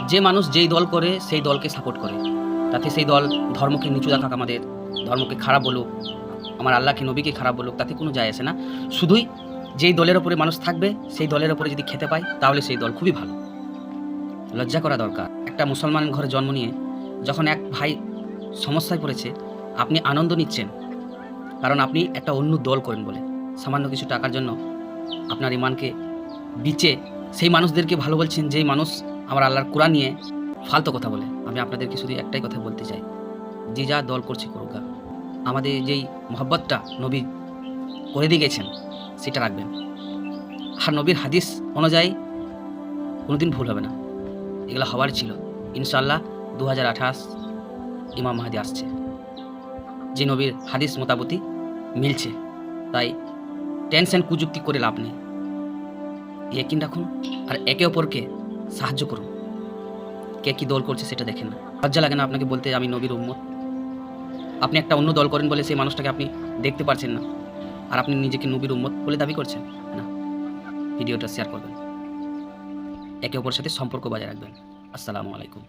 যে মানুষ যেই দল করে সেই দলকে সাপোর্ট করে, তাতে সেই দল ধর্মকে নিচু দেখাক, আমাদের ধর্মকে খারাপ বলুক, আমার আল্লাহকে নবীকে খারাপ বলুক, তাতে কোনো যায় আসে না। শুধুই যেই দলের ওপরে মানুষ থাকবে সেই দলের ওপরে যদি খেতে পায় তাহলে সেই দল খুবই ভালো। লজ্জা করা দরকার। একটা মুসলমান ঘরে জন্ম নিয়ে যখন এক ভাই সমস্যায় পড়েছে আপনি আনন্দ নিচ্ছেন, কারণ আপনি একটা অন্য দল করেন বলে সামান্য কিছু টাকার জন্য আপনার ইমানকে বিচে সেই মানুষদেরকে ভালো বলছেন, যেই মানুষ আমার আল্লাহর কোরআন নিয়ে ফালতু কথা বলে। আমি আপনাদেরকে শুধু একটাই কথা বলতে চাই, যে যা দল করছে করুক, আমাদের যেই মহব্বতটা নবী করে দিয়ে গেছেন সেটা রাখবেন। আর নবীর হাদিস অনুযায়ী কোনোদিন ভুল হবে না, এগুলো হওয়ার ছিল। ইনশাআল্লাহ 2028 ইমাম মাহদি আসছে, যে নবীর হাদিস মোতাবতি মিলছে। তাই টেনশন কুযুক্তি করে লাভ নেই, ইয়াকিন রাখুন আর একে অপরকে সাহায্য করুন। কে কী দল করছে সেটা দেখেন না। লজ্জা লাগে না আপনাকে বলতে আমি নবীর উম্মত? আপনি একটা অন্য দল করেন বলে সেই মানুষটাকে আপনি দেখতে পারছেন না, আর আপনি নিজেকে নবীর উম্মত বলে দাবি করছেন না। ভিডিওটা শেয়ার করবেন, একে অপরের সাথে সম্পর্ক বজায় রাখবেন। আসসালামু আলাইকুম।